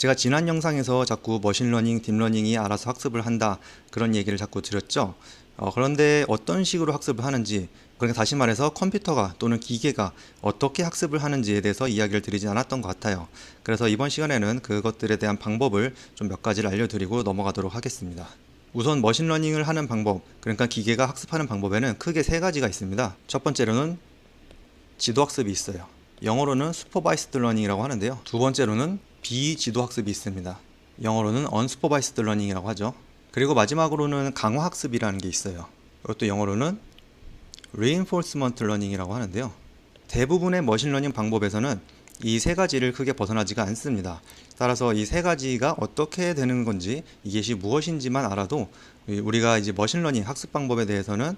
제가 지난 영상에서 자꾸 머신러닝, 딥러닝이 알아서 학습을 한다 그런 얘기를 자꾸 드렸죠. 그런데 어떤 식으로 학습을 하는지, 그러니까 다시 말해서 컴퓨터가 또는 기계가 어떻게 학습을 하는지에 대해서 이야기를 드리지 않았던 것 같아요. 그래서 이번 시간에는 그것들에 대한 방법을 좀 몇 가지를 알려드리고 넘어가도록 하겠습니다. 우선 머신러닝을 하는 방법, 그러니까 기계가 학습하는 방법에는 크게 세 가지가 있습니다. 첫 번째로는 지도학습이 있어요. 영어로는 슈퍼바이스드 러닝이라고 하는데요. 두 번째로는 비지도학습이 있습니다. 영어로는 unsupervised learning이라고 하죠. 그리고 마지막으로는 강화학습이라는 게 있어요. 이것도 영어로는 reinforcement learning이라고 하는데요. 대부분의 머신러닝 방법에서는 이 세 가지를 크게 벗어나지가 않습니다. 따라서 이 세 가지가 어떻게 되는 건지, 이것이 무엇인지만 알아도 우리가 이제 머신러닝 학습 방법에 대해서는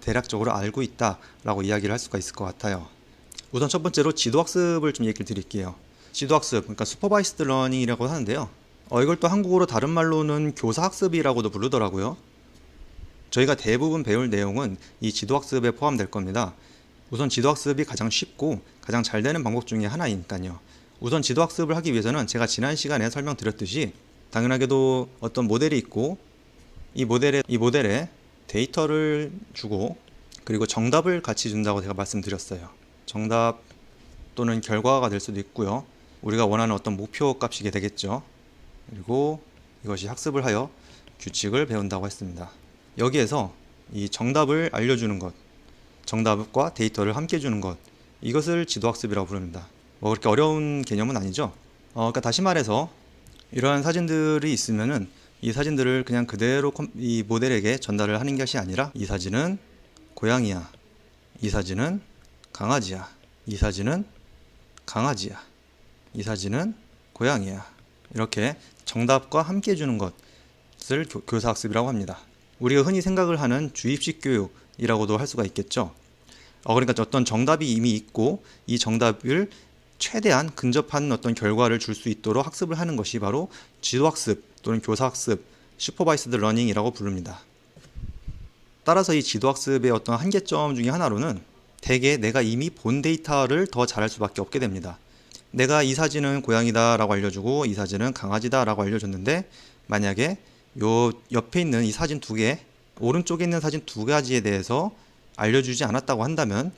대략적으로 알고 있다라고 이야기를 할 수가 있을 것 같아요. 우선 첫 번째로 지도학습을 좀 얘기를 드릴게요. 지도학습, 그러니까 슈퍼바이스드 러닝이라고 하는데요. 이걸 또 한국어로 다른 말로는 교사학습이라고도 부르더라고요. 저희가 대부분 배울 내용은 이 지도학습에 포함될 겁니다. 우선 지도학습이 가장 쉽고 가장 잘 되는 방법 중에 하나이니까요. 우선 지도학습을 하기 위해서는 제가 지난 시간에 설명드렸듯이 당연하게도 어떤 모델이 있고 이 모델에 데이터를 주고 그리고 정답을 같이 준다고 제가 말씀드렸어요. 정답 또는 결과가 될 수도 있고요. 우리가 원하는 어떤 목표 값이게 되겠죠. 그리고 이것이 학습을 하여 규칙을 배운다고 했습니다. 여기에서 이 정답을 알려주는 것, 정답과 데이터를 함께 주는 것, 이것을 지도학습이라고 부릅니다. 뭐 그렇게 어려운 개념은 아니죠. 그러니까 다시 말해서 이러한 사진들이 있으면은 이 사진들을 그냥 그대로 이 모델에게 전달을 하는 것이 아니라, 이 사진은 고양이야, 이 사진은 강아지야, 이 사진은 강아지야, 이 사진은 고양이야, 이렇게 정답과 함께 주는 것을 교사학습이라고 합니다. 우리가 흔히 생각을 하는 주입식 교육이라고도 할 수가 있겠죠. 그러니까 어떤 정답이 이미 있고 이 정답을 최대한 근접한 어떤 결과를 줄 수 있도록 학습을 하는 것이 바로 지도학습 또는 교사학습, 슈퍼바이스드 러닝이라고 부릅니다. 따라서 이 지도학습의 어떤 한계점 중에 하나로는 대개 내가 이미 본 데이터를 더 잘할 수밖에 없게 됩니다. 내가 이 사진은 고양이다 라고 알려주고 이 사진은 강아지다 라고 알려줬는데, 만약에 요 옆에 있는 이 사진 두 개, 오른쪽에 있는 사진 두 가지에 대해서 알려주지 않았다고 한다면,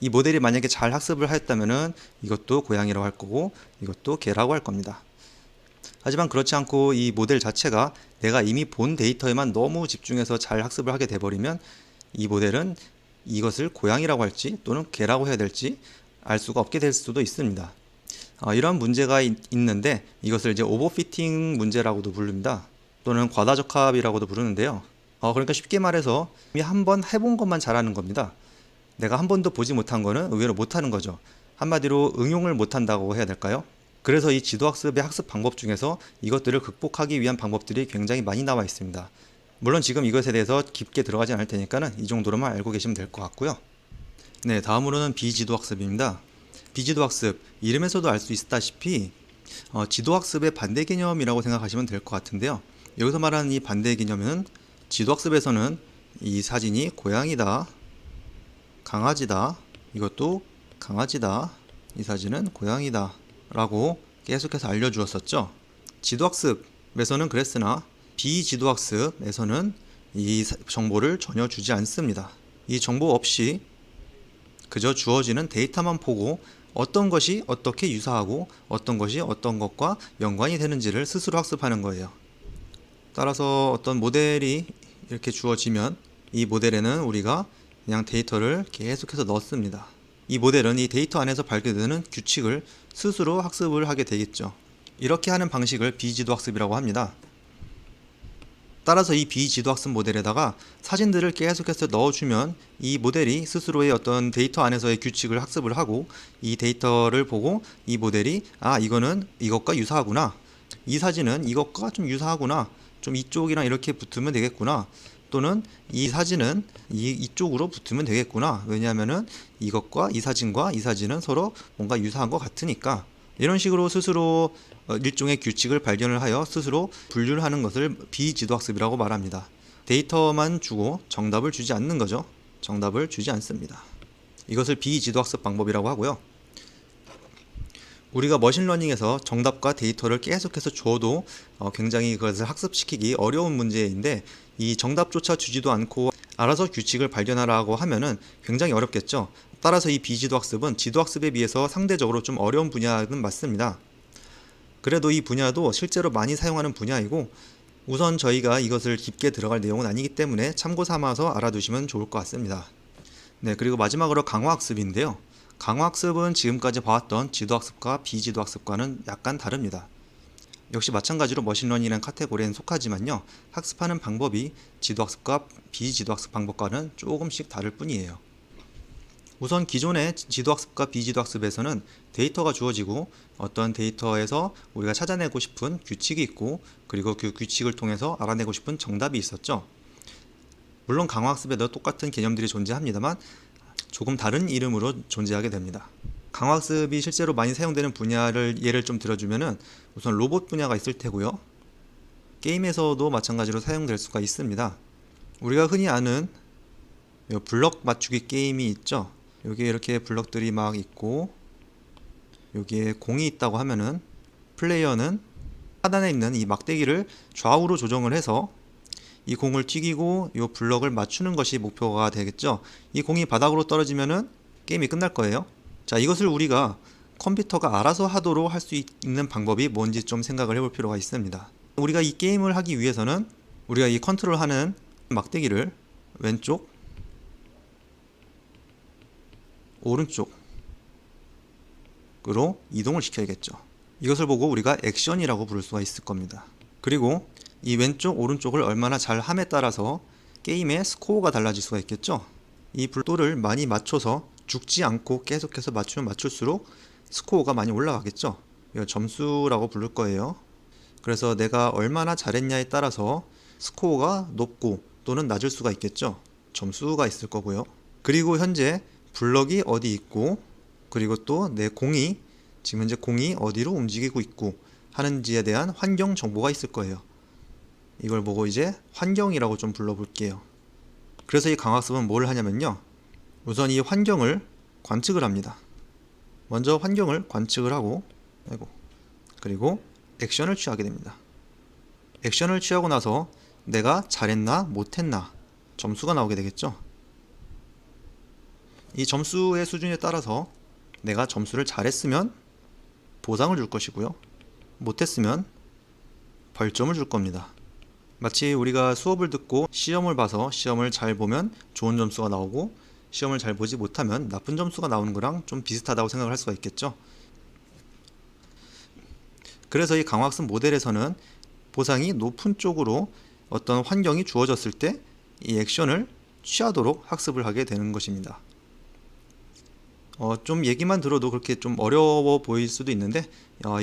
이 모델이 만약에 잘 학습을 하였다면은 이것도 고양이라고 할 거고 이것도 개라고 할 겁니다. 하지만 그렇지 않고 이 모델 자체가 내가 이미 본 데이터에만 너무 집중해서 잘 학습을 하게 돼버리면 이 모델은 이것을 고양이라고 할지 또는 개라고 해야 될지 알 수가 없게 될 수도 있습니다. 이런 문제가 있는데 이것을 이제 오버피팅 문제라고도 부릅니다. 또는 과다적합이라고도 부르는데요. 그러니까 쉽게 말해서 이미 한번 해본 것만 잘하는 겁니다. 내가 한 번도 보지 못한 거는 의외로 못하는 거죠. 한마디로 응용을 못한다고 해야 될까요? 그래서 이 지도학습의 학습 방법 중에서 이것들을 극복하기 위한 방법들이 굉장히 많이 나와 있습니다. 물론 지금 이것에 대해서 깊게 들어가지 않을 테니까는 이 정도로만 알고 계시면 될 것 같고요. 네, 다음으로는 비지도학습입니다. 비지도학습, 이름에서도 알 수 있다시피 지도학습의 반대 개념이라고 생각하시면 될 것 같은데요. 여기서 말하는 이 반대 개념은 지도학습에서는 이 사진이 고양이다, 강아지다, 이것도 강아지다, 이 사진은 고양이다 라고 계속해서 알려주었었죠. 지도학습에서는 그랬으나 비지도학습에서는 이 정보를 전혀 주지 않습니다. 이 정보 없이 그저 주어지는 데이터만 보고 어떤 것이 어떻게 유사하고 어떤 것이 어떤 것과 연관이 되는지를 스스로 학습하는 거예요. 따라서 어떤 모델이 이렇게 주어지면 이 모델에는 우리가 그냥 데이터를 계속해서 넣습니다. 이 모델은 이 데이터 안에서 발견되는 규칙을 스스로 학습을 하게 되겠죠. 이렇게 하는 방식을 비지도학습이라고 합니다. 따라서 이 비지도학습 모델에다가 사진들을 계속해서 넣어주면 이 모델이 스스로의 어떤 데이터 안에서의 규칙을 학습을 하고, 이 데이터를 보고 이 모델이 이거는 이것과 유사하구나, 이 사진은 이것과 좀 유사하구나, 좀 이쪽이랑 이렇게 붙으면 되겠구나, 또는 이 사진은 이쪽으로 붙으면 되겠구나, 왜냐하면은 이것과 이 사진은 서로 뭔가 유사한 것 같으니까, 이런 식으로 스스로 일종의 규칙을 발견을 하여 스스로 분류를 하는 것을 비지도학습이라고 말합니다. 데이터만 주고 정답을 주지 않는 거죠. 정답을 주지 않습니다. 이것을 비지도학습 방법이라고 하고요. 우리가 머신러닝에서 정답과 데이터를 계속해서 줘도 굉장히 그것을 학습시키기 어려운 문제인데, 이 정답조차 주지도 않고 알아서 규칙을 발견하라고 하면은 굉장히 어렵겠죠. 따라서 이 비지도학습은 지도학습에 비해서 상대적으로 좀 어려운 분야는 맞습니다. 그래도 이 분야도 실제로 많이 사용하는 분야이고, 우선 저희가 이것을 깊게 들어갈 내용은 아니기 때문에 참고 삼아서 알아두시면 좋을 것 같습니다. 네, 그리고 마지막으로 강화학습인데요. 강화학습은 지금까지 봐왔던 지도학습과 비지도학습과는 약간 다릅니다. 역시 마찬가지로 머신러닝이라는 카테고리에는 속하지만요, 학습하는 방법이 지도학습과 비지도학습 방법과는 조금씩 다를 뿐이에요. 우선 기존의 지도학습과 비지도학습에서는 데이터가 주어지고 어떤 데이터에서 우리가 찾아내고 싶은 규칙이 있고, 그리고 그 규칙을 통해서 알아내고 싶은 정답이 있었죠. 물론 강화학습에도 똑같은 개념들이 존재합니다만 조금 다른 이름으로 존재하게 됩니다. 강화학습이 실제로 많이 사용되는 분야를 예를 좀 들어주면은, 우선 로봇 분야가 있을 테고요. 게임에서도 마찬가지로 사용될 수가 있습니다. 우리가 흔히 아는 블럭 맞추기 게임이 있죠. 여기에 이렇게 블럭들이 막 있고, 여기에 공이 있다고 하면은 플레이어는 하단에 있는 이 막대기를 좌우로 조정을 해서 이 공을 튀기고 이 블럭을 맞추는 것이 목표가 되겠죠. 이 공이 바닥으로 떨어지면은 게임이 끝날 거예요. 자, 이것을 우리가 컴퓨터가 알아서 하도록 할 수 있는 방법이 뭔지 좀 생각을 해볼 필요가 있습니다. 우리가 이 게임을 하기 위해서는 우리가 이 컨트롤하는 막대기를 왼쪽, 오른쪽으로 이동을 시켜야겠죠. 이것을 보고 우리가 액션이라고 부를 수가 있을 겁니다. 그리고 이 왼쪽, 오른쪽을 얼마나 잘 함에 따라서 게임의 스코어가 달라질 수가 있겠죠. 이 불도를 많이 맞춰서 죽지 않고 계속해서 맞추면 맞출수록 스코어가 많이 올라가겠죠. 이거 점수라고 부를 거예요. 그래서 내가 얼마나 잘했냐에 따라서 스코어가 높고 또는 낮을 수가 있겠죠. 점수가 있을 거고요. 그리고 현재 블럭이 어디 있고, 그리고 또 내 공이 지금 현재 공이 어디로 움직이고 있고 하는지에 대한 환경 정보가 있을 거예요. 이걸 보고 이제 환경이라고 좀 불러볼게요. 그래서 이 강학습은 뭘 하냐면요, 우선 이 환경을 관측을 합니다. 먼저 환경을 관측을 하고, 그리고 액션을 취하게 됩니다. 액션을 취하고 나서 내가 잘했나 못했나 점수가 나오게 되겠죠. 이 점수의 수준에 따라서 내가 점수를 잘했으면 보상을 줄 것이고요, 못했으면 벌점을 줄 겁니다. 마치 우리가 수업을 듣고 시험을 봐서 시험을 잘 보면 좋은 점수가 나오고, 시험을 잘 보지 못하면 나쁜 점수가 나오는 거랑 좀 비슷하다고 생각을 할 수가 있겠죠. 그래서 이 강화학습 모델에서는 보상이 높은 쪽으로 어떤 환경이 주어졌을 때 이 액션을 취하도록 학습을 하게 되는 것입니다. 좀 얘기만 들어도 그렇게 좀 어려워 보일 수도 있는데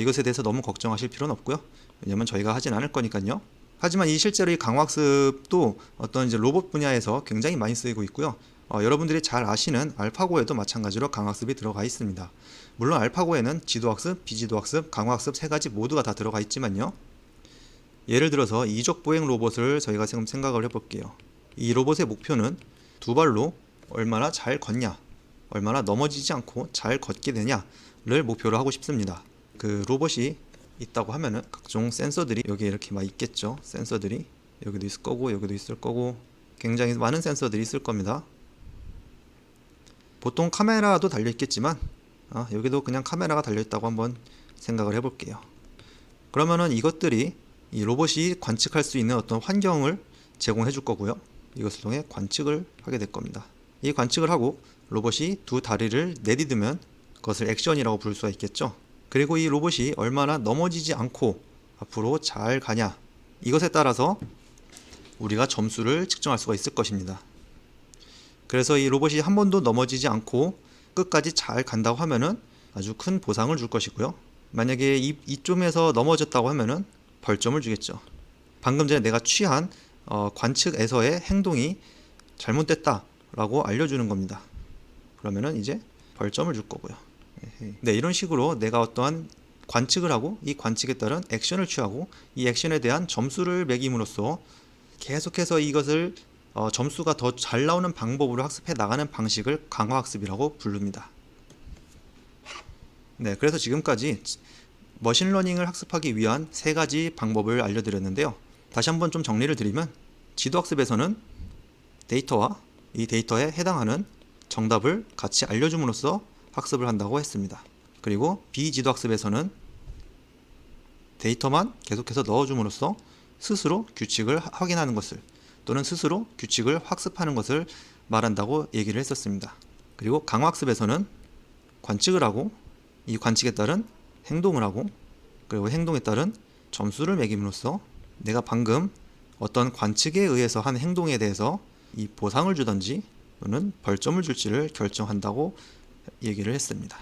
이것에 대해서 너무 걱정하실 필요는 없고요. 왜냐면 저희가 하진 않을 거니까요. 하지만 이 실제로 이 강화학습도 어떤 이제 로봇 분야에서 굉장히 많이 쓰이고 있고요. 여러분들이 잘 아시는 알파고에도 마찬가지로 강화학습이 들어가 있습니다. 물론 알파고에는 지도학습, 비지도학습, 강화학습 세 가지 모두가 다 들어가 있지만요. 예를 들어서 이족 보행 로봇을 저희가 지금 생각을 해볼게요. 이 로봇의 목표는 두 발로 얼마나 잘 걷냐, 얼마나 넘어지지 않고 잘 걷게 되냐를 목표로 하고 싶습니다. 그 로봇이 있다고 하면은 각종 센서들이 여기에 이렇게 막 있겠죠. 센서들이 여기도 있을 거고 여기도 있을 거고 굉장히 많은 센서들이 있을 겁니다. 보통 카메라도 달려 있겠지만 여기도 그냥 카메라가 달려 있다고 한번 생각을 해볼게요. 그러면은 이것들이 이 로봇이 관측할 수 있는 어떤 환경을 제공해 줄 거고요. 이것을 통해 관측을 하게 될 겁니다. 이 관측을 하고 로봇이 두 다리를 내딛으면 그것을 액션이라고 부를 수가 있겠죠. 그리고 이 로봇이 얼마나 넘어지지 않고 앞으로 잘 가냐, 이것에 따라서 우리가 점수를 측정할 수가 있을 것입니다. 그래서 이 로봇이 한 번도 넘어지지 않고 끝까지 잘 간다고 하면은 아주 큰 보상을 줄 것이고요. 만약에 이쯤에서 넘어졌다고 하면은 벌점을 주겠죠. 방금 전에 내가 취한 관측에서의 행동이 잘못됐다 라고 알려주는 겁니다. 그러면은 이제 벌점을 줄 거고요. 네, 이런 식으로 내가 어떠한 관측을 하고 이 관측에 따른 액션을 취하고 이 액션에 대한 점수를 매김으로써 계속해서 이것을 점수가 더 잘 나오는 방법으로 학습해 나가는 방식을 강화학습이라고 부릅니다. 네, 그래서 지금까지 머신러닝을 학습하기 위한 세 가지 방법을 알려드렸는데요. 다시 한번 좀 정리를 드리면 지도학습에서는 데이터와 이 데이터에 해당하는 정답을 같이 알려줌으로써 학습을 한다고 했습니다. 그리고 비지도학습에서는 데이터만 계속해서 넣어줌으로써 스스로 규칙을 확인하는 것을 또는 스스로 규칙을 학습하는 것을 말한다고 얘기를 했었습니다. 그리고 강화학습에서는 관측을 하고 이 관측에 따른 행동을 하고 그리고 행동에 따른 점수를 매김으로써 내가 방금 어떤 관측에 의해서 한 행동에 대해서 이 보상을 주던지 또는 벌점을 줄지를 결정한다고 얘기를 했습니다.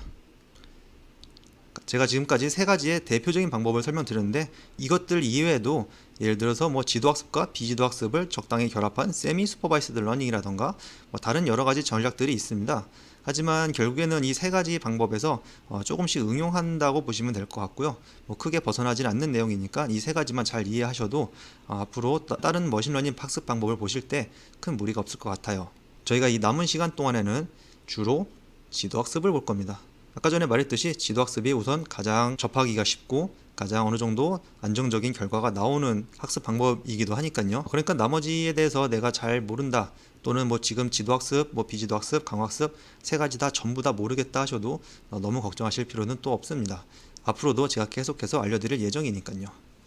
제가 지금까지 세 가지의 대표적인 방법을 설명드렸는데 이것들 이외에도 예를 들어서 지도학습과 비지도학습을 적당히 결합한 세미 슈퍼바이스드 러닝이라던가 다른 여러 가지 전략들이 있습니다. 하지만 결국에는 이 세 가지 방법에서 조금씩 응용한다고 보시면 될 것 같고요. 크게 벗어나질 않는 내용이니까 이 세 가지만 잘 이해하셔도 앞으로 다른 머신러닝 학습 방법을 보실 때 큰 무리가 없을 것 같아요. 저희가 이 남은 시간 동안에는 주로 지도학습을 볼 겁니다. 아까 전에 말했듯이 지도학습이 우선 가장 접하기가 쉽고 가장 어느 정도 안정적인 결과가 나오는 학습 방법이기도 하니까요. 그러니까 나머지에 대해서 내가 잘 모른다 또는 지금 지도학습, 비지도학습, 강화학습 세 가지 다 전부 다 모르겠다 하셔도 너무 걱정하실 필요는 또 없습니다. 앞으로도 제가 계속해서 알려드릴 예정이니까요.